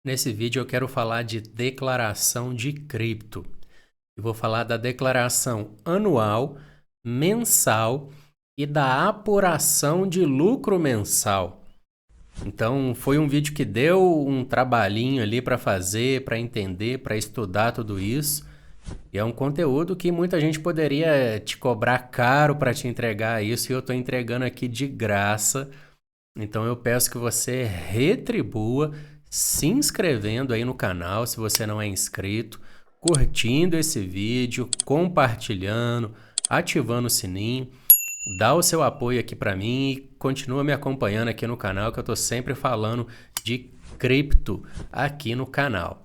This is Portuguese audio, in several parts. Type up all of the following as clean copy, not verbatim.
Nesse vídeo eu quero falar de declaração de cripto. Eu vou falar da declaração anual, mensal e da apuração de lucro mensal. Então, foi um vídeo que deu um trabalhinho ali para fazer, para entender, para estudar tudo isso. E é um conteúdo que muita gente poderia te cobrar caro para te entregar isso, e eu estou entregando aqui de graça. Então eu peço que você retribua se inscrevendo aí no canal, se você não é inscrito, curtindo esse vídeo, compartilhando, ativando o sininho, dá o seu apoio aqui para mim e continua me acompanhando aqui no canal, que eu estou sempre falando de cripto aqui no canal.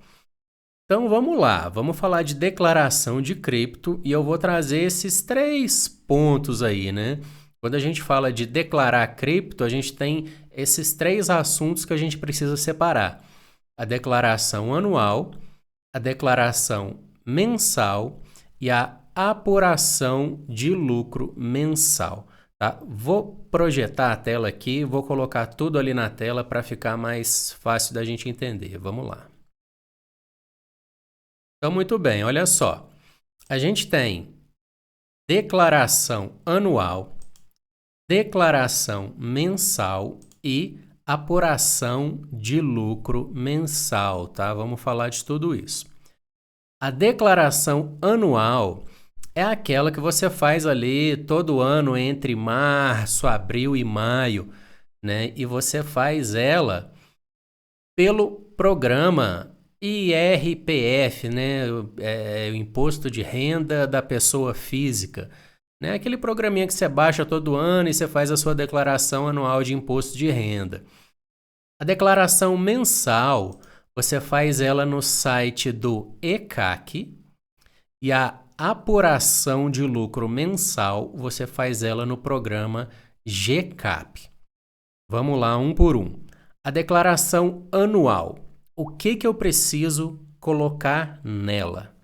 Então vamos lá, vamos falar de declaração de cripto e eu vou trazer esses 3 pontos aí, né? Quando a gente fala de declarar cripto, a gente tem esses 3 assuntos que a gente precisa separar: a declaração anual, a declaração mensal e a apuração de lucro mensal. Tá? Vou projetar a tela aqui, vou colocar tudo ali na tela para ficar mais fácil da gente entender. Vamos lá. Então, muito bem, olha só. A gente tem declaração anual, declaração mensal e apuração de lucro mensal, tá? Vamos falar de tudo isso. A declaração anual é aquela que você faz ali todo ano entre março, abril e maio, né? E você faz ela pelo programa IRPF, né? O Imposto de Renda da Pessoa Física. Né? Aquele programinha que você baixa todo ano e você faz a sua declaração anual de imposto de renda. A declaração mensal, você faz ela no site do ECAC e a apuração de lucro mensal, você faz ela no programa GCAP. Vamos lá, um por um. A declaração anual. O que eu preciso colocar nela?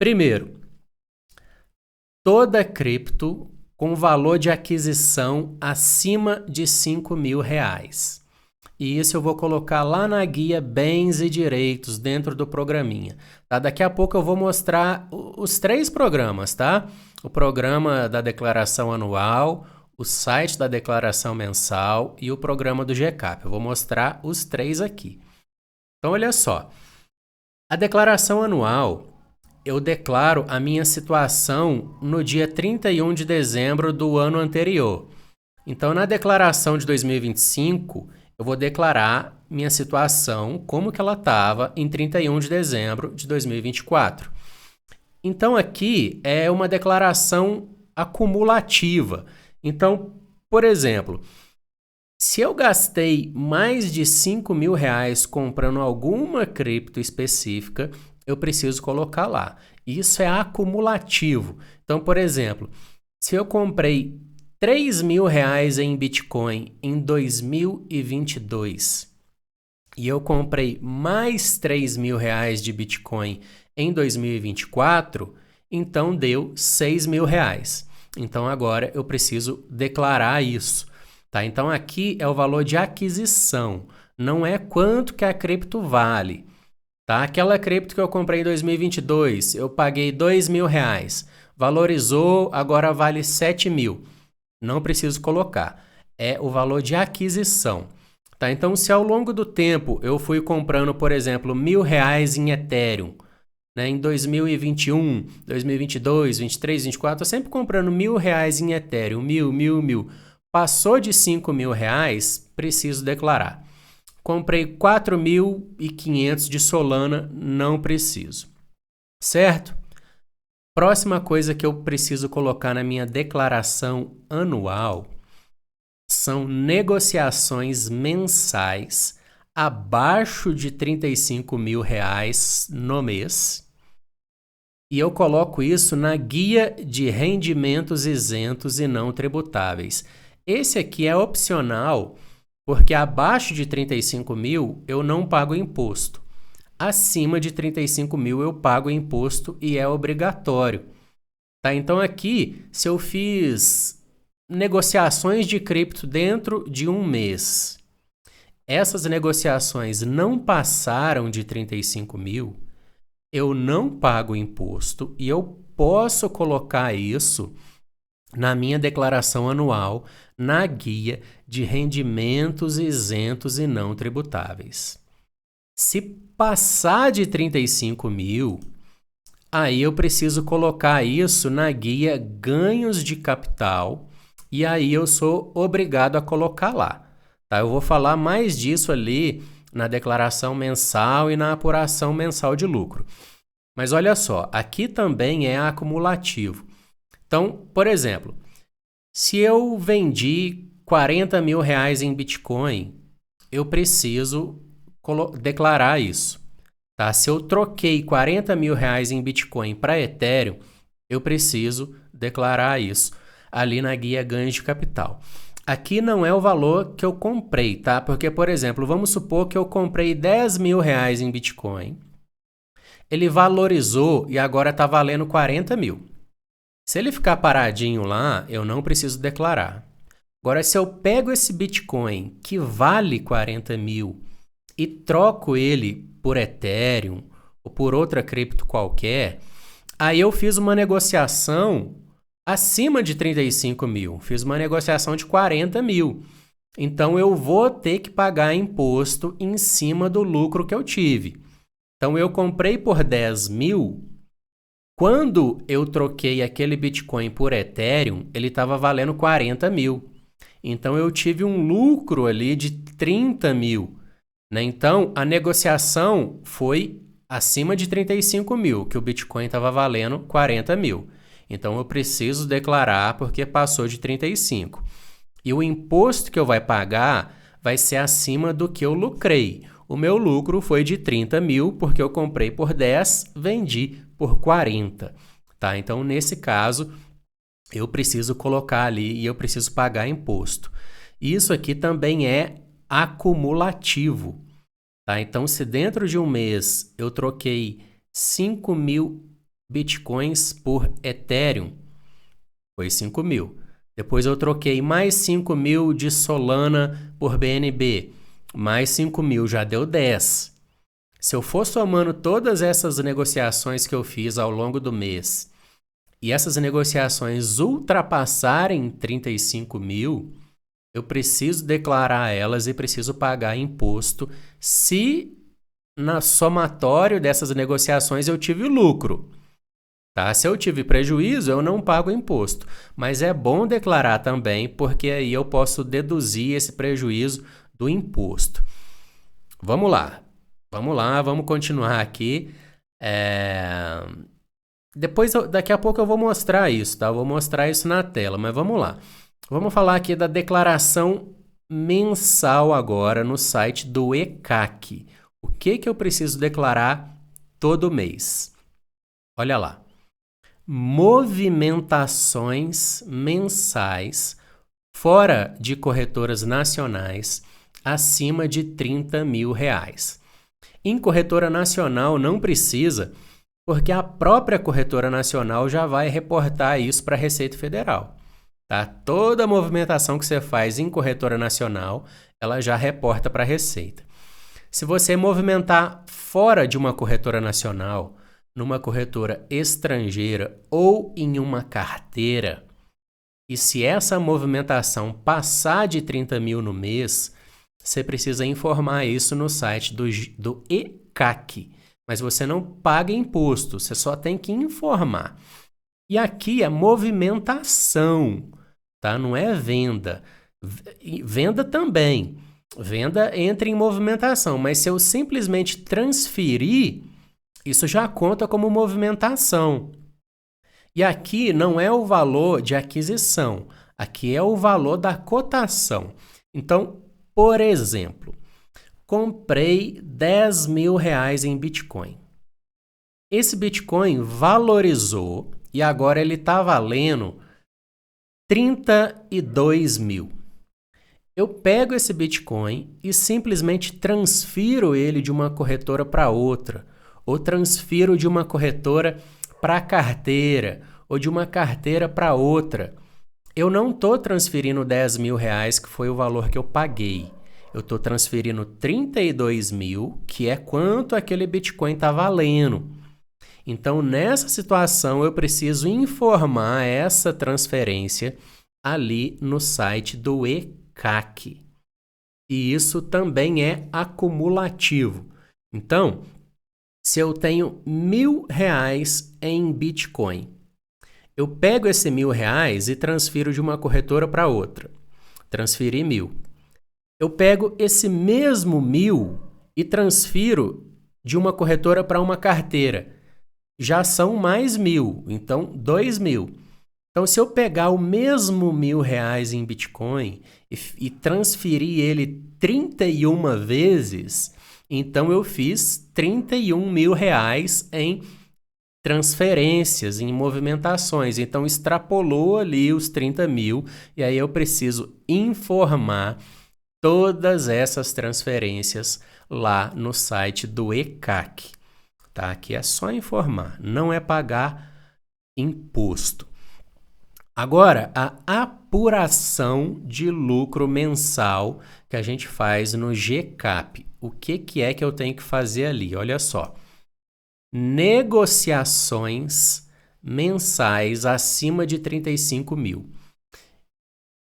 Primeiro, toda cripto com valor de aquisição acima de R$5.000. E isso eu vou colocar lá na guia Bens e Direitos, dentro do programinha. Tá? Daqui a pouco eu vou mostrar os 3 programas, tá? O programa da declaração anual, o site da declaração mensal e o programa do GCAP. Eu vou mostrar os 3 aqui. Então, olha só. A declaração anual, eu declaro a minha situação no dia 31 de dezembro do ano anterior. Então, na declaração de 2025, eu vou declarar minha situação como que ela estava em 31 de dezembro de 2024. Então, aqui é uma declaração acumulativa. Então, por exemplo, se eu gastei mais de R$5.000 comprando alguma cripto específica, eu preciso colocar lá. Isso é acumulativo. Então, por exemplo, se eu comprei R$3.000 em Bitcoin em 2022 e eu comprei mais R$3.000 de Bitcoin em 2024, então deu R$6.000. Então agora eu preciso declarar isso. Tá? Então aqui é o valor de aquisição, não é quanto que a cripto vale. Tá? Aquela cripto que eu comprei em 2022, eu paguei R$2.000, valorizou, agora vale R$7.000. Não preciso colocar, é o valor de aquisição. Tá? Então, se ao longo do tempo eu fui comprando, por exemplo, R$1.000 em Ethereum, né? Em 2021, 2022, 2023, 2024, eu sempre comprando R$1.000 em Ethereum, mil. Passou de R$5.000, preciso declarar. Comprei 4.500 de Solana, não preciso. Certo? Próxima coisa que eu preciso colocar na minha declaração anual são negociações mensais abaixo de R$35.000 no mês. E eu coloco isso na guia de rendimentos isentos e não tributáveis. Esse aqui é opcional, porque abaixo de 35.000 eu não pago imposto. Acima de 35.000 eu pago imposto e é obrigatório. Tá? Então aqui, se eu fiz negociações de cripto dentro de um mês essas negociações não passaram de 35 mil, eu não pago imposto e eu posso colocar isso na minha declaração anual, na guia de rendimentos isentos e não tributáveis. Se passar de 35 mil, aí eu preciso colocar isso na guia ganhos de capital e aí eu sou obrigado a colocar lá. Tá? Eu vou falar mais disso ali na declaração mensal e na apuração mensal de lucro. Mas olha só, aqui também é acumulativo. Então, por exemplo, se eu vendi 40 mil reais em Bitcoin, eu preciso declarar isso. Tá? Se eu troquei 40 mil reais em Bitcoin para Ethereum, eu preciso declarar isso ali na guia ganhos de capital. Aqui não é o valor que eu comprei, tá? Porque, por exemplo, vamos supor que eu comprei 10 mil reais em Bitcoin, ele valorizou e agora está valendo 40 mil. Se ele ficar paradinho lá, eu não preciso declarar. Agora, se eu pego esse Bitcoin que vale 40 mil e troco ele por Ethereum ou por outra cripto qualquer, aí eu fiz uma negociação acima de 35 mil. Fiz uma negociação de 40 mil. Então, eu vou ter que pagar imposto em cima do lucro que eu tive. Então, eu comprei por 10 mil. Quando eu troquei aquele Bitcoin por Ethereum, ele estava valendo 40 mil. Então, eu tive um lucro ali de 30 mil. Né? Então, a negociação foi acima de 35 mil, que o Bitcoin estava valendo 40 mil. Então, eu preciso declarar porque passou de 35. E o imposto que eu vou pagar vai ser acima do que eu lucrei. O meu lucro foi de 30 mil, porque eu comprei por 10, vendi por 40. Tá? Então, nesse caso, eu preciso colocar ali e eu preciso pagar imposto. Isso aqui também é acumulativo. Tá? Então, se dentro de um mês eu troquei 5 mil Bitcoins por Ethereum, foi 5 mil. Depois eu troquei mais 5 mil de Solana por BNB, mais 5 mil, já deu 10. Se eu for somando todas essas negociações que eu fiz ao longo do mês e essas negociações ultrapassarem 35 mil, eu preciso declarar elas e preciso pagar imposto se na somatório dessas negociações eu tive lucro. Tá? Se eu tive prejuízo, eu não pago imposto. Mas é bom declarar também, porque aí eu posso deduzir esse prejuízo do imposto. Vamos lá, vamos continuar aqui. Daqui a pouco eu vou mostrar isso, tá? Eu vou mostrar isso na tela, mas vamos lá. Vamos falar aqui da declaração mensal agora no site do ECAC. O que eu preciso declarar todo mês? Olha lá. Movimentações mensais fora de corretoras nacionais acima de 30 mil reais. Em corretora nacional não precisa, porque a própria corretora nacional já vai reportar isso para a Receita Federal. Tá? Toda a movimentação que você faz em corretora nacional, ela já reporta para a Receita. Se você movimentar fora de uma corretora nacional, numa corretora estrangeira ou em uma carteira, e se essa movimentação passar de 30 mil no mês, você precisa informar isso no site do ECAC. Mas você não paga imposto, você só tem que informar. E aqui é movimentação, tá? Não é venda. Venda também. Venda entra em movimentação, mas se eu simplesmente transferir, isso já conta como movimentação. E aqui não é o valor de aquisição, aqui é o valor da cotação. Então, por exemplo, comprei 10 mil reais em Bitcoin. Esse Bitcoin valorizou e agora ele está valendo 32 mil. Eu pego esse Bitcoin e simplesmente transfiro ele de uma corretora para outra, ou transfiro de uma corretora para a carteira, ou de uma carteira para outra. Eu não estou transferindo 10 mil reais, que foi o valor que eu paguei. Eu estou transferindo 32 mil, que é quanto aquele Bitcoin está valendo. Então, nessa situação, eu preciso informar essa transferência ali no site do ECAC. E isso também é acumulativo. Então, se eu tenho R$1.000 em Bitcoin, eu pego esse R$1.000 e transfiro de uma corretora para outra. Transferi 1.000. Eu pego esse mesmo 1.000 e transfiro de uma corretora para uma carteira. Já são mais 1.000, então 2.000. Então, se eu pegar o mesmo R$1.000 em Bitcoin e transferir ele 31 vezes, então eu fiz R$31.000 em transferências, em movimentações. Então, extrapolou ali os 30 mil e aí eu preciso informar todas essas transferências lá no site do ECAC. Tá? Aqui é só informar, não é pagar imposto. Agora, a apuração de lucro mensal que a gente faz no GCAP. O que é que eu tenho que fazer ali? Olha só. Negociações mensais acima de 35 mil.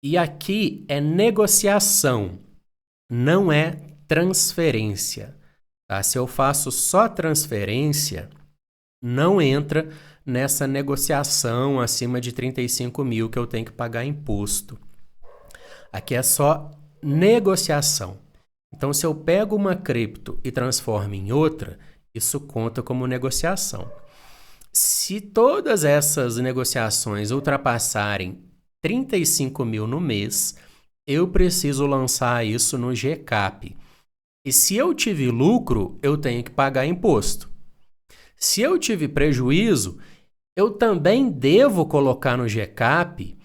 E aqui é negociação, não é transferência. Tá? Se eu faço só transferência, não entra nessa negociação acima de 35 mil que eu tenho que pagar imposto. Aqui é só negociação. Então, se eu pego uma cripto e transformo em outra, isso conta como negociação. Se todas essas negociações ultrapassarem 35 mil no mês, eu preciso lançar isso no GCAP. E se eu tive lucro, eu tenho que pagar imposto. Se eu tive prejuízo, eu também devo colocar no GCAP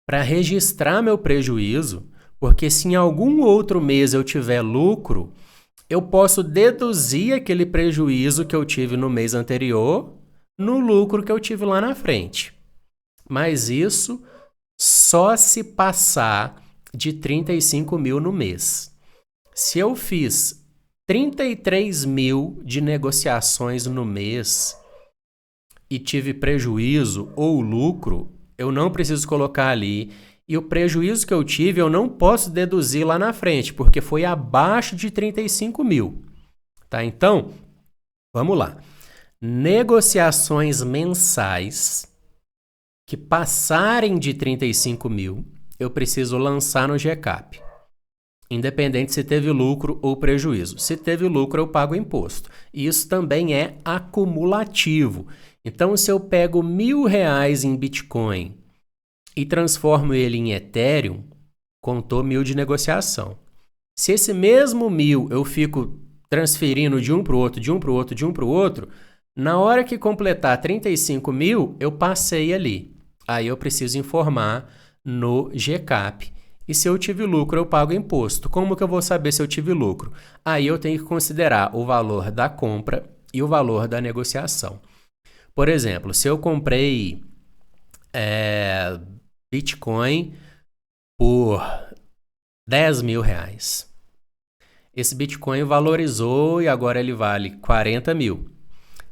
para registrar meu prejuízo, porque se em algum outro mês eu tiver lucro, eu posso deduzir aquele prejuízo que eu tive no mês anterior no lucro que eu tive lá na frente. Mas isso só se passar de 35 mil no mês. Se eu fiz 33 mil de negociações no mês e tive prejuízo ou lucro, eu não preciso colocar ali. E o prejuízo que eu tive, eu não posso deduzir lá na frente, porque foi abaixo de 35 mil. Tá? Então, vamos lá. Negociações mensais que passarem de 35 mil, eu preciso lançar no GCAP. Independente se teve lucro ou prejuízo. Se teve lucro, eu pago imposto. E isso também é acumulativo. Então, se eu pego R$1.000 em Bitcoin e transformo ele em Ethereum, contou 1.000 de negociação. Se esse mesmo 1.000 eu fico transferindo de um para o outro, de um para o outro, de um para o outro, na hora que completar 35 mil, eu passei ali. Aí eu preciso informar no GCAP. E se eu tive lucro, eu pago imposto. Como que eu vou saber se eu tive lucro? Aí eu tenho que considerar o valor da compra e o valor da negociação. Por exemplo, se eu comprei Bitcoin por R$10.000. Esse Bitcoin valorizou e agora ele vale 40 mil.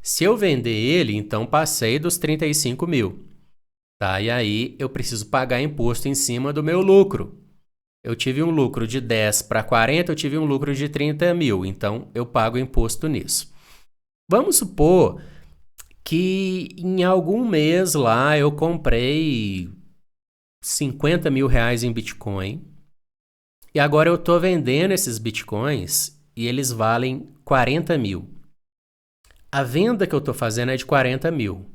Se eu vender ele, então passei dos 35 mil. Tá? E aí eu preciso pagar imposto em cima do meu lucro. Eu tive um lucro de 10 para 40, eu tive um lucro de 30 mil. Então eu pago imposto nisso. Vamos supor que em algum mês lá eu comprei 50 mil reais em Bitcoin e agora eu estou vendendo esses Bitcoins e eles valem 40 mil. A venda que eu estou fazendo é de 40 mil.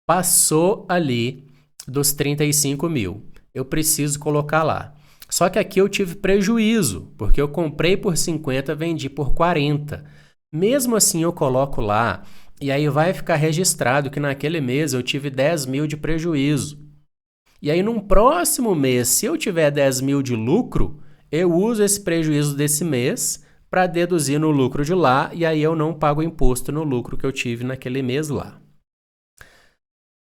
Passou ali dos 35 mil. Eu preciso colocar lá. Só que aqui eu tive prejuízo, porque eu comprei por 50, vendi por 40. Mesmo assim eu coloco lá e aí vai ficar registrado que naquele mês eu tive 10 mil de prejuízo. E aí, num próximo mês, se eu tiver 10 mil de lucro, eu uso esse prejuízo desse mês para deduzir no lucro de lá e aí eu não pago imposto no lucro que eu tive naquele mês lá.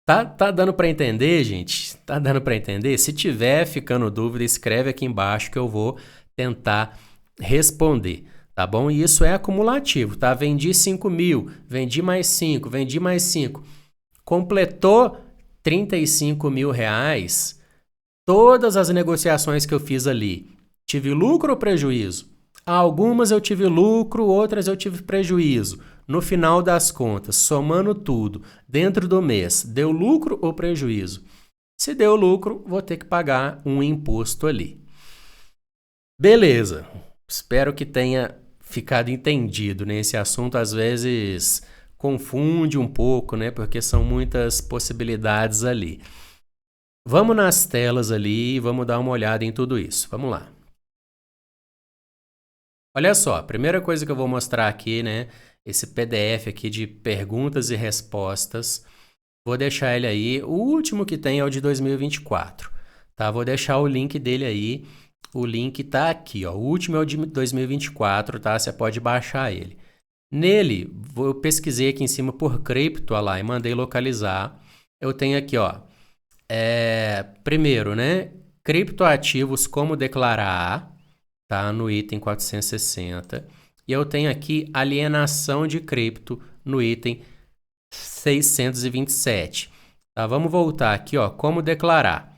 Tá dando para entender, gente? Tá dando para entender? Se tiver ficando dúvida, escreve aqui embaixo que eu vou tentar responder, tá bom? E isso é acumulativo, tá? Vendi 5 mil, vendi mais 5, vendi mais 5. Completou 35 mil reais, todas as negociações que eu fiz ali, tive lucro ou prejuízo? Algumas eu tive lucro, outras eu tive prejuízo. No final das contas, somando tudo, dentro do mês, deu lucro ou prejuízo? Se deu lucro, vou ter que pagar um imposto ali. Beleza. Espero que tenha ficado entendido, né? Esse assunto às vezes confunde um pouco, né? Porque são muitas possibilidades ali. Vamos nas telas ali e vamos dar uma olhada em tudo isso. Vamos lá. Olha só, a primeira coisa que eu vou mostrar aqui, né? Esse PDF aqui de perguntas e respostas. Vou deixar ele aí. O último que tem é o de 2024, tá? Vou deixar o link dele aí. O link tá aqui, ó. O último é o de 2024, tá? Você pode baixar ele. Nele, eu pesquisei aqui em cima por cripto, ó lá, e mandei localizar. Eu tenho aqui, ó. Primeiro, né? Criptoativos, como declarar, tá? No item 460. E eu tenho aqui alienação de cripto no item 627. Tá? Vamos voltar aqui, ó, como declarar.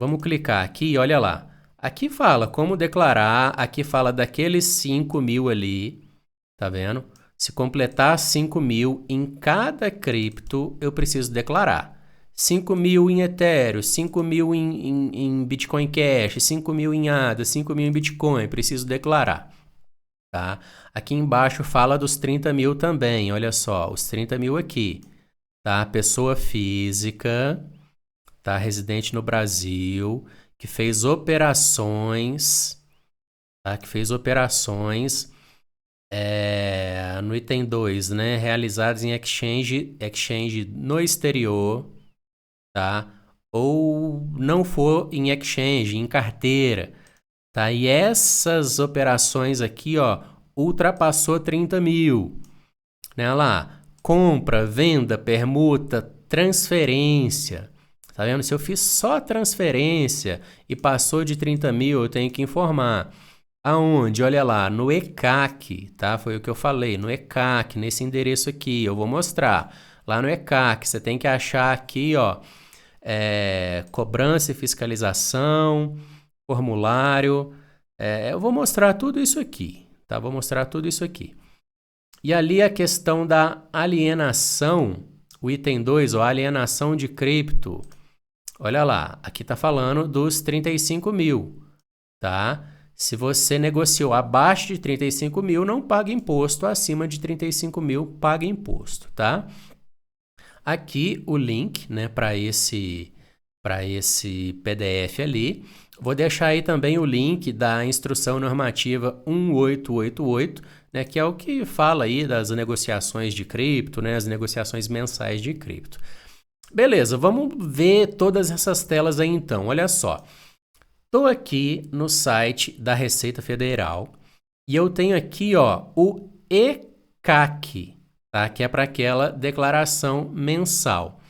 Vamos clicar aqui e olha lá. Aqui fala como declarar, aqui fala daqueles 5 mil ali, tá vendo? Se completar 5 mil em cada cripto, eu preciso declarar. 5 mil em Ethereum, 5 mil em Bitcoin Cash, 5 mil em ADA, 5 mil em Bitcoin, preciso declarar. Tá? Aqui embaixo fala dos 30 mil também, olha só, os 30 mil aqui. Tá? Pessoa física, tá? Residente no Brasil, que fez operações, tá? Que fez operações no item 2, né? Realizadas em exchange no exterior, tá? Ou não for em exchange, em carteira, tá? E essas operações aqui, ó, ultrapassou 30 mil, né? Olha lá, compra, venda, permuta, transferência. Tá vendo? Se eu fiz só transferência e passou de 30 mil, eu tenho que informar. Aonde? Olha lá, no ECAC, tá? Foi o que eu falei, no ECAC, nesse endereço aqui, eu vou mostrar. Lá no ECAC, você tem que achar aqui, ó, cobrança e fiscalização, formulário. Eu vou mostrar tudo isso aqui, tá? Vou mostrar tudo isso aqui. E ali a questão da alienação, o item 2, ó, alienação de cripto. Olha lá, aqui está falando dos 35 mil, tá? Se você negociou abaixo de 35 mil, não paga imposto. Acima de 35 mil, paga imposto, tá? Aqui o link, né, para esse PDF ali. Vou deixar aí também o link da instrução normativa 1888, né, que é o que fala aí das negociações de cripto, né, as negociações mensais de cripto. Beleza, vamos ver todas essas telas aí então. Olha só. Estou aqui no site da Receita Federal e eu tenho aqui, ó, o ECAC, tá? Que é para aquela declaração mensal.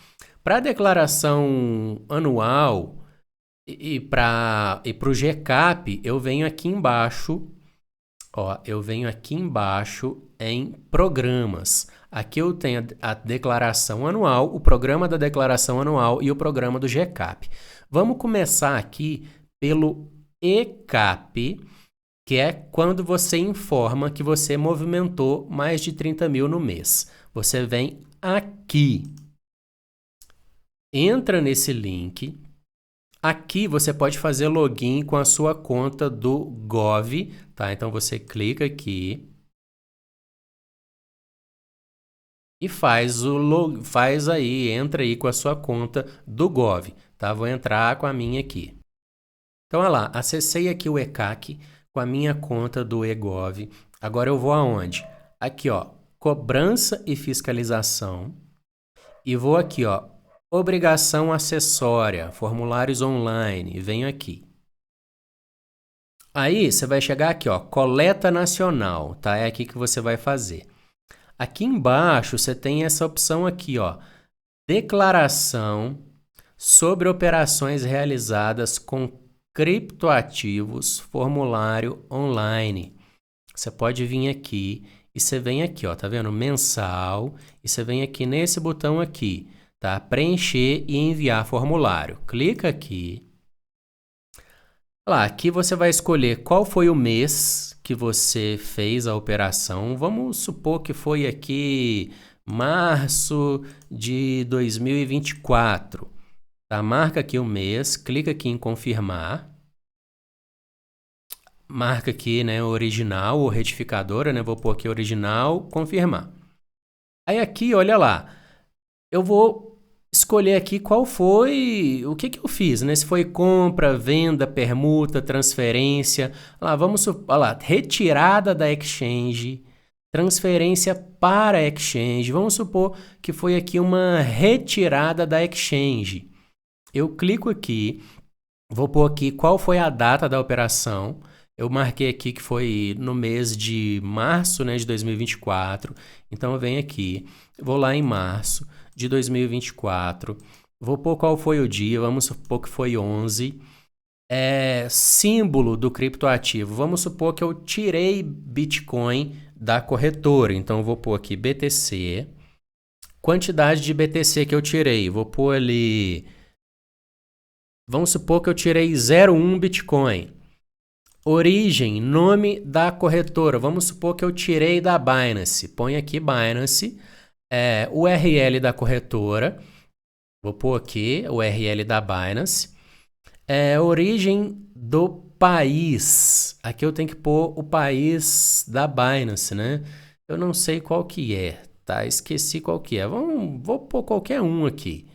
Para a declaração anual e para o GCAP, eu venho aqui embaixo, ó, eu venho aqui embaixo em programas. Aqui eu tenho a declaração anual, o programa da declaração anual e o programa do GCAP. Vamos começar aqui pelo ECAP, que é quando você informa que você movimentou mais de 30 mil no mês. Você vem aqui, entra nesse link. Aqui você pode fazer login com a sua conta do Gov, tá? Então você clica aqui e entra aí com a sua conta do Gov, tá? Vou entrar com a minha aqui. Então, olha lá, acessei aqui o ECAC com a minha conta do eGov. Agora eu vou aonde? Aqui, ó, cobrança e fiscalização. E vou aqui, ó, obrigação acessória, formulários online. Venho aqui. Aí, você vai chegar aqui, ó, coleta nacional, tá? É aqui que você vai fazer. Aqui embaixo, você tem essa opção aqui, ó, declaração sobre operações realizadas com criptoativos, formulário online. Você pode vir aqui e você vem aqui, ó, tá vendo? Mensal, e você vem aqui nesse botão aqui, tá? Preencher e enviar formulário. Clica aqui. Lá, aqui você vai escolher qual foi o mês que você fez a operação. Vamos supor que foi aqui março de 2024. Tá? Marca aqui o mês, clica aqui em confirmar. Marca aqui, né, original ou retificadora, né? Vou pôr aqui original, confirmar. Aí aqui, olha lá, eu vou escolher aqui qual foi, o que eu fiz, né? Se foi compra, venda, permuta, transferência. Lá, olha lá, retirada da exchange, transferência para a exchange. Vamos supor que foi aqui uma retirada da exchange. Eu clico aqui, vou pôr aqui qual foi a data da operação. Eu marquei aqui que foi no mês de março, né, de 2024. Então eu venho aqui, vou lá em março de 2024. Vou pôr qual foi o dia, vamos supor que foi 11. Símbolo do criptoativo, vamos supor que eu tirei Bitcoin da corretora. Então eu vou pôr aqui BTC. Quantidade de BTC que eu tirei, vou pôr ali... Vamos supor que eu tirei 0,1 Bitcoin. Origem, nome da corretora. Vamos supor que eu tirei da Binance. Põe aqui Binance. URL da corretora. Vou pôr aqui URL da Binance. Origem do país. Aqui eu tenho que pôr o país da Binance, né? Eu não sei qual que é, tá? Esqueci qual que é. Vou pôr qualquer um aqui.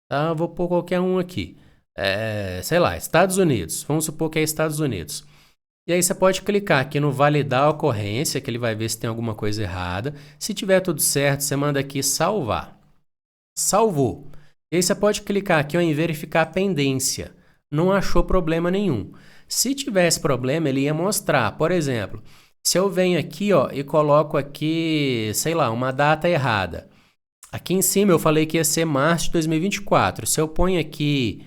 Tá? Vou pôr qualquer um aqui. Sei lá, Estados Unidos. Vamos supor que é Estados Unidos. E aí você pode clicar aqui no validar a ocorrência, que ele vai ver se tem alguma coisa errada. Se tiver tudo certo, você manda aqui salvar. Salvou. E aí você pode clicar aqui em verificar a pendência. Não achou problema nenhum. Se tivesse problema, ele ia mostrar. Por exemplo, se eu venho aqui, ó, e coloco aqui, sei lá, uma data errada. Aqui em cima eu falei que ia ser março de 2024. Se eu ponho aqui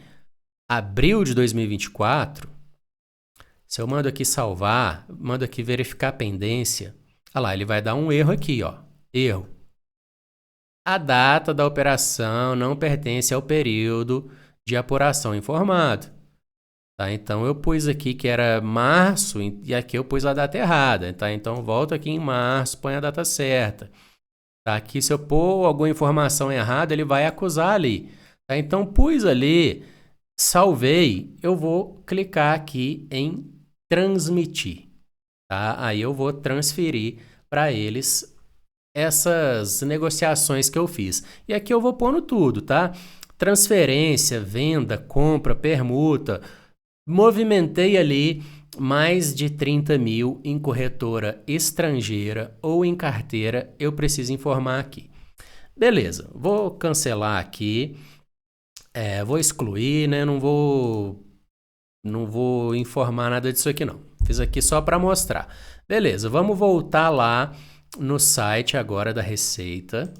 abril de 2024... Se eu mando aqui salvar, mando aqui verificar a pendência, olha lá, ele vai dar um erro aqui, ó. Erro. A data da operação não pertence ao período de apuração informado. Tá? Então, eu pus aqui que era março e aqui eu pus a data errada. Tá? Então, volto aqui em março, põe a data certa. Tá? Aqui, se eu pôr alguma informação errada, ele vai acusar ali. Tá? Então, pus ali, salvei, eu vou clicar aqui em transmitir, tá? Aí eu vou transferir para eles essas negociações que eu fiz. E aqui eu vou pondo tudo, tá? Transferência, venda, compra, permuta. Movimentei ali mais de 30 mil em corretora estrangeira ou em carteira, eu preciso informar aqui. Beleza, vou cancelar aqui. Vou excluir, né? Não vou informar nada disso aqui não. Fiz aqui só para mostrar. Beleza, vamos voltar lá no site agora da Receita.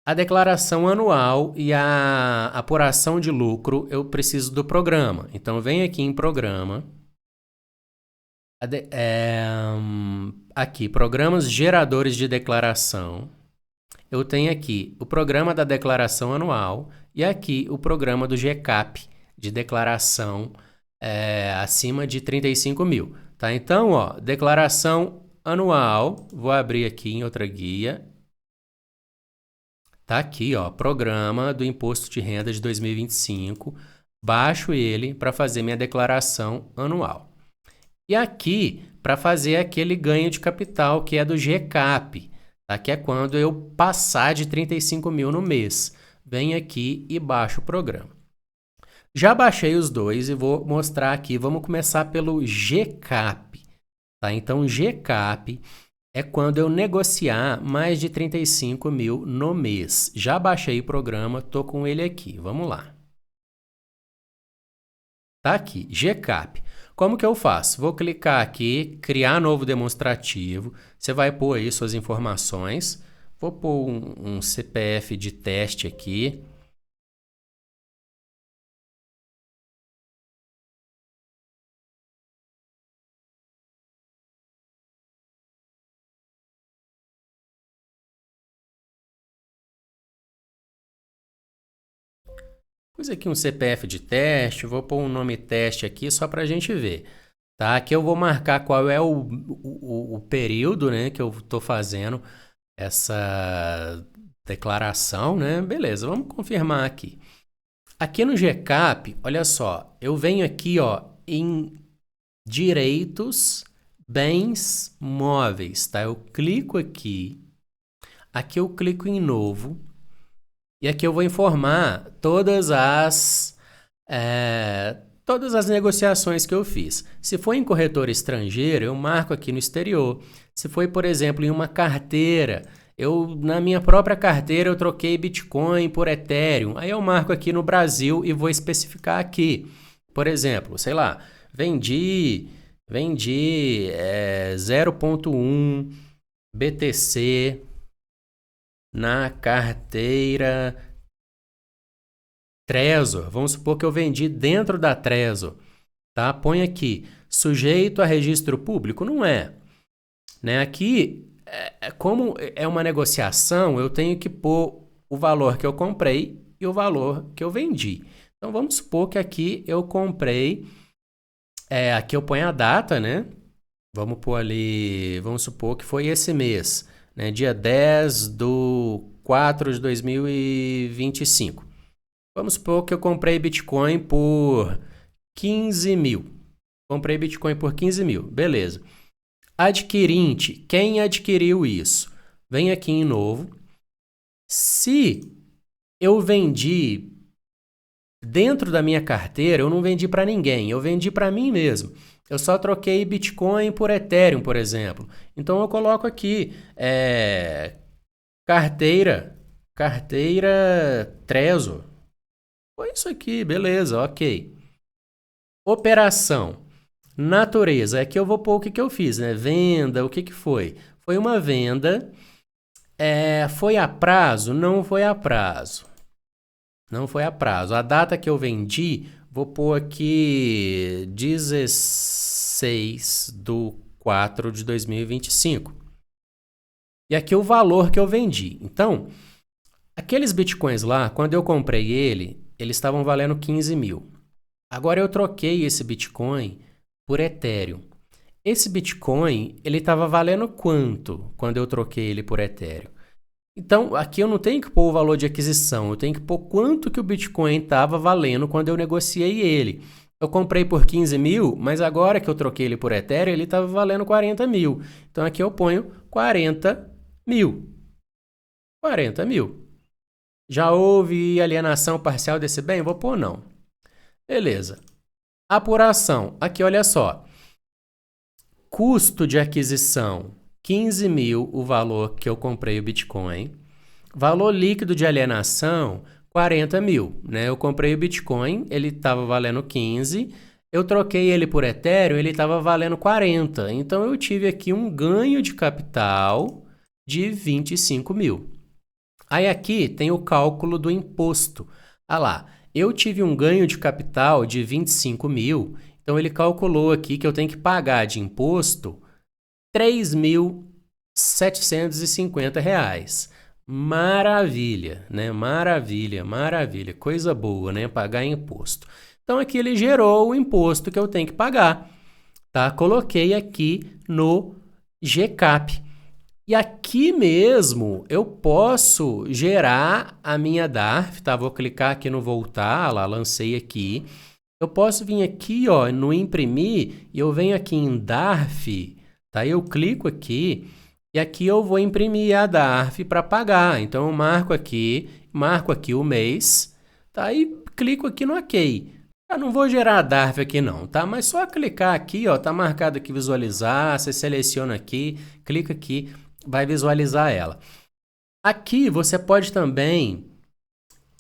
A declaração anual e a apuração de lucro, eu preciso do programa. Então, vem aqui em programa. Aqui, programas geradores de declaração. Eu tenho aqui o programa da declaração anual e aqui o programa do GCAP, de declaração acima de 35 mil. Tá? Então, ó, declaração anual, vou abrir aqui em outra guia. Tá aqui, ó, programa do Imposto de Renda de 2025. Baixo ele para fazer minha declaração anual. E aqui, para fazer aquele ganho de capital que é do GCAP, tá? Que é quando eu passar de 35 mil no mês. Venho aqui e baixo o programa. Já baixei os dois e vou mostrar aqui. Vamos começar pelo GCAP. Tá? Então, GCAP é quando eu negociar mais de 35 mil no mês. Já baixei o programa, estou com ele aqui. Vamos lá. Tá aqui, GCAP. Como que eu faço? Vou clicar aqui, criar novo demonstrativo. Você vai pôr aí suas informações. Vou pôr um CPF de teste aqui. Pus aqui um CPF de teste, vou pôr um nome teste aqui só para a gente ver. Tá? Aqui eu vou marcar qual é o período, né, que eu estou fazendo essa declaração, né? Beleza, vamos confirmar aqui. Aqui no GCAP, olha só, eu venho aqui, ó, em direitos, bens móveis, tá? Eu clico aqui eu clico em novo, e aqui eu vou informar todas as negociações que eu fiz. Se for em corretor estrangeiro, eu marco aqui no exterior. Se foi, por exemplo, em uma carteira, na minha própria carteira eu troquei Bitcoin por Ethereum. Aí eu marco aqui no Brasil e vou especificar aqui. Por exemplo, sei lá, vendi 0.1 BTC na carteira Trezor. Vamos supor que eu vendi dentro da Trezor, tá? Põe aqui, sujeito a registro público? Não é. Né? Aqui, como é uma negociação, eu tenho que pôr o valor que eu comprei e o valor que eu vendi. Então, vamos supor que aqui eu comprei, aqui eu ponho a data, né? Vamos pôr ali, vamos supor que foi esse mês, né? Dia 10/4/2025. Vamos supor que eu comprei Bitcoin por 15 mil. Comprei Bitcoin por 15 mil, beleza. Adquirente, quem adquiriu isso? Vem aqui em novo. Se eu vendi dentro da minha carteira, eu não vendi para ninguém, eu vendi para mim mesmo. Eu só troquei Bitcoin por Ethereum, por exemplo. Então eu coloco aqui carteira Trezor. Foi isso aqui, beleza, ok. Operação. Natureza. Aqui eu vou pôr o que eu fiz, né? Venda, o que foi? Foi uma venda. Foi a prazo? Não foi a prazo. Não foi a prazo. A data que eu vendi, vou pôr aqui 16/4/2025. E aqui o valor que eu vendi. Então, aqueles bitcoins lá, quando eu comprei eles estavam valendo 15 mil. Agora eu troquei esse Bitcoin por Ethereum. Esse Bitcoin, ele estava valendo quanto quando eu troquei ele por Ethereum? Então, aqui eu não tenho que pôr o valor de aquisição, eu tenho que pôr quanto que o Bitcoin estava valendo quando eu negociei ele. Eu comprei por 15 mil, mas agora que eu troquei ele por Ethereum, ele estava valendo 40 mil. Então, aqui eu ponho 40 mil. 40 mil. Já houve alienação parcial desse bem? Vou pôr não. Beleza. Apuração. Aqui, olha só. Custo de aquisição, 15 mil o valor que eu comprei o Bitcoin. Valor líquido de alienação, 40 mil. Né? Eu comprei o Bitcoin, ele estava valendo 15. Eu troquei ele por Ethereum, ele estava valendo 40. Então, eu tive aqui um ganho de capital de 25 mil. Aí aqui tem o cálculo do imposto. Ah lá, eu tive um ganho de capital de 25 mil, então ele calculou aqui que eu tenho que pagar de imposto R$ 3.750. Maravilha, né? Maravilha, maravilha. Coisa boa, né? Pagar imposto. Então aqui ele gerou o imposto que eu tenho que pagar. Tá? Coloquei aqui no GCAP. E aqui mesmo eu posso gerar a minha DARF, tá? Vou clicar aqui no voltar, lá, lancei aqui. Eu posso vir aqui, ó, no imprimir, e eu venho aqui em DARF, tá? Eu clico aqui, e aqui eu vou imprimir a DARF para pagar. Então, eu marco aqui o mês, tá? E clico aqui no OK. Eu não vou gerar a DARF aqui não, tá? Mas só clicar aqui, ó, tá marcado aqui visualizar, você seleciona aqui, clica aqui, vai visualizar ela. Aqui você pode também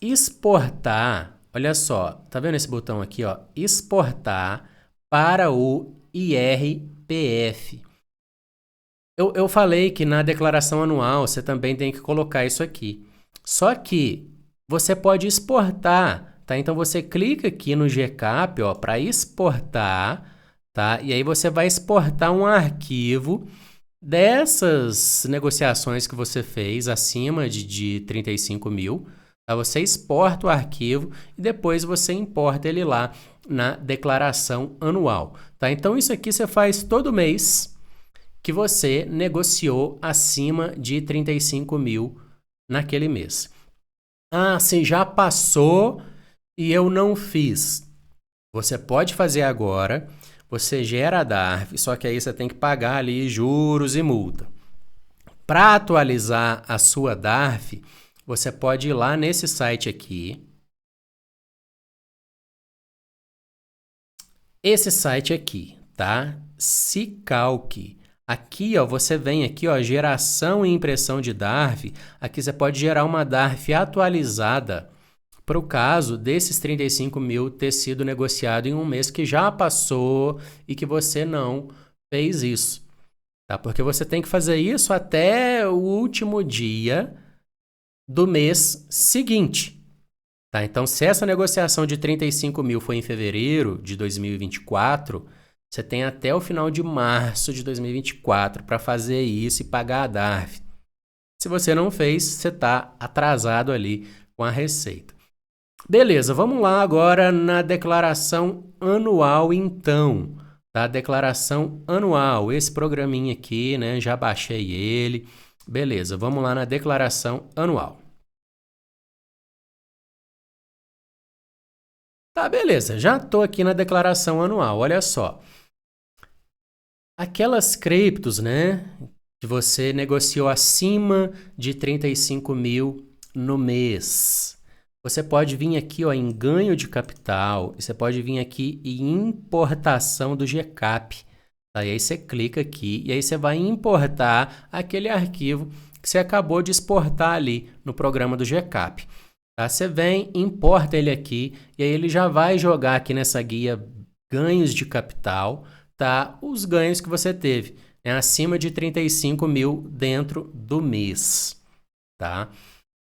exportar, olha só, tá vendo esse botão aqui, ó? Exportar para o IRPF. Eu falei que na declaração anual você também tem que colocar isso aqui. Só que você pode exportar, tá? Então você clica aqui no GCAP, ó, para exportar, tá? E aí você vai exportar um arquivo dessas negociações que você fez acima de 35 mil, Tá? Você exporta o arquivo e depois você importa ele lá na declaração anual. Tá? Então, isso aqui você faz todo mês que você negociou acima de 35 mil naquele mês. Ah, se já passou e eu não fiz. Você pode fazer agora, você gera a DARF, só que aí você tem que pagar ali juros e multa. Para atualizar a sua DARF, você pode ir lá nesse site aqui. Esse site aqui, tá? Sicalc. Aqui, ó, você vem aqui, ó, geração e impressão de DARF. Aqui você pode gerar uma DARF atualizada para o caso desses 35 mil ter sido negociado em um mês que já passou e que você não fez isso. Tá? Porque você tem que fazer isso até o último dia do mês seguinte. Tá? Então, se essa negociação de 35 mil foi em fevereiro de 2024, você tem até o final de março de 2024 para fazer isso e pagar a DARF. Se você não fez, você está atrasado ali com a receita. Beleza, vamos lá agora na declaração anual, então. Tá? Declaração anual, esse programinha aqui, né? Já baixei ele. Beleza, vamos lá na declaração anual. Tá, beleza, já estou aqui na declaração anual, olha só. Aquelas criptos, né, que você negociou acima de 35 mil no mês. Você pode vir aqui, ó, em ganho de capital, e você pode vir aqui em importação do GCAP. Tá? E aí você clica aqui e aí você vai importar aquele arquivo que você acabou de exportar ali no programa do GCAP. Tá? Você vem, importa ele aqui e aí ele já vai jogar aqui nessa guia ganhos de capital, tá? Os ganhos que você teve, né? Acima de 35 mil dentro do mês. Tá?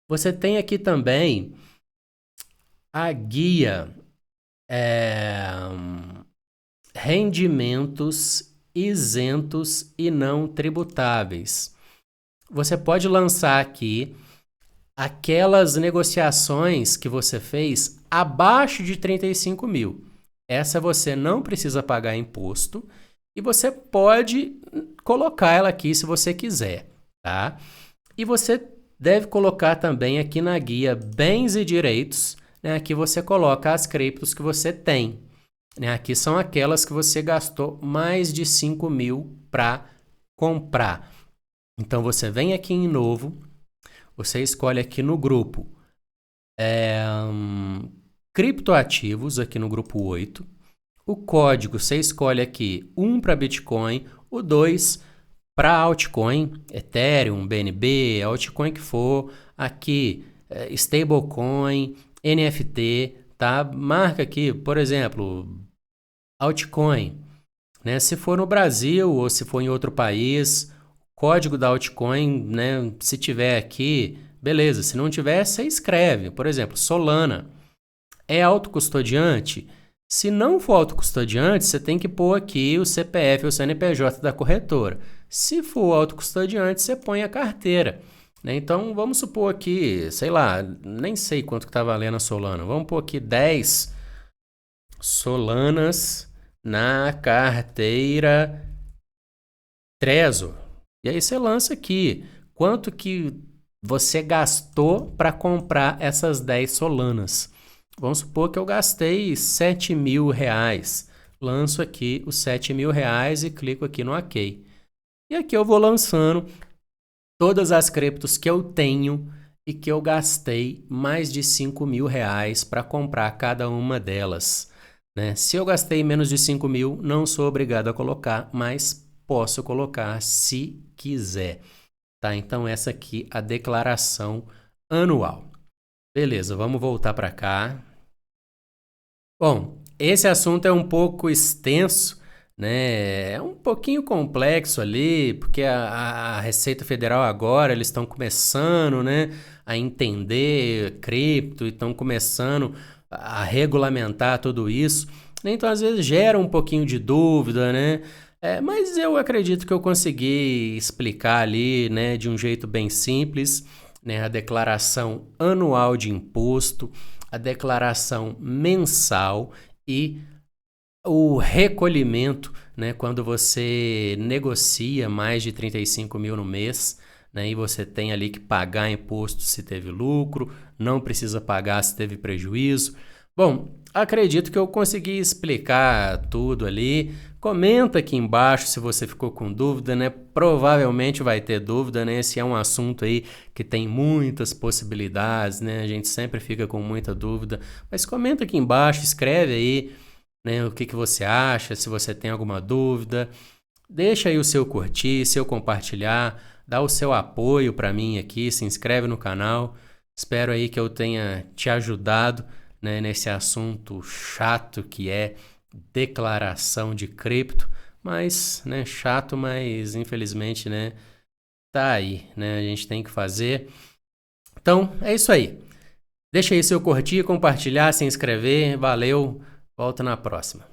Você tem aqui também a guia rendimentos isentos e não tributáveis. Você pode lançar aqui aquelas negociações que você fez abaixo de 35 mil. Essa você não precisa pagar imposto e você pode colocar ela aqui se você quiser, tá? E você deve colocar também aqui na guia bens e direitos, né? Aqui você coloca as criptos que você tem. Né? Aqui são aquelas que você gastou mais de 5 mil para comprar. Então você vem aqui em novo, você escolhe aqui no grupo criptoativos, aqui no grupo 8. O código você escolhe aqui 1 para Bitcoin, o 2 para altcoin, Ethereum, BNB, altcoin que for. Aqui, stablecoin, NFT, tá? Marca aqui, por exemplo, altcoin. Né? Se for no Brasil ou se for em outro país, código da altcoin, né? Se tiver aqui, beleza. Se não tiver, você escreve. Por exemplo, Solana. É autocustodiante? Se não for autocustodiante, você tem que pôr aqui o CPF ou o CNPJ da corretora. Se for autocustodiante, você põe a carteira. Né? Então, vamos supor aqui, sei lá, nem sei quanto que tá valendo a Solana. Vamos pôr aqui 10 Solanas na carteira Trezor. E aí você lança aqui quanto que você gastou para comprar essas 10 Solanas. Vamos supor que eu gastei 7 mil reais. Lanço aqui os 7 mil reais e clico aqui no OK. E aqui eu vou lançando todas as criptos que eu tenho e que eu gastei mais de 5 mil reais para comprar cada uma delas. Né? Se eu gastei menos de 5 mil, não sou obrigado a colocar, mas posso colocar se quiser. Tá? Então essa aqui é a declaração anual. Beleza, vamos voltar para cá. Bom, esse assunto é um pouco extenso, né? É um pouquinho complexo ali, porque a Receita Federal agora eles estão começando, né, a entender cripto e estão começando a regulamentar tudo isso. Então, às vezes, gera um pouquinho de dúvida, né? Mas eu acredito que eu consegui explicar ali, né, de um jeito bem simples. né, a declaração anual de imposto, a declaração mensal e o recolhimento, né, quando você negocia mais de 35 mil no mês, né, e você tem ali que pagar imposto se teve lucro, não precisa pagar se teve prejuízo. Bom, acredito que eu consegui explicar tudo ali. Comenta aqui embaixo se você ficou com dúvida, né? Provavelmente vai ter dúvida, né? Esse é um assunto aí que tem muitas possibilidades, né? A gente sempre fica com muita dúvida. Mas comenta aqui embaixo, escreve aí, né, o que você acha, se você tem alguma dúvida. Deixa aí o seu curtir, seu compartilhar, dá o seu apoio para mim aqui, se inscreve no canal. Espero aí que eu tenha te ajudado, né, nesse assunto chato que é declaração de cripto, mas, né, chato, mas infelizmente, né, tá aí, né, a gente tem que fazer. Então, é isso aí. Deixa aí seu curtir, compartilhar, se inscrever. Valeu, volto na próxima.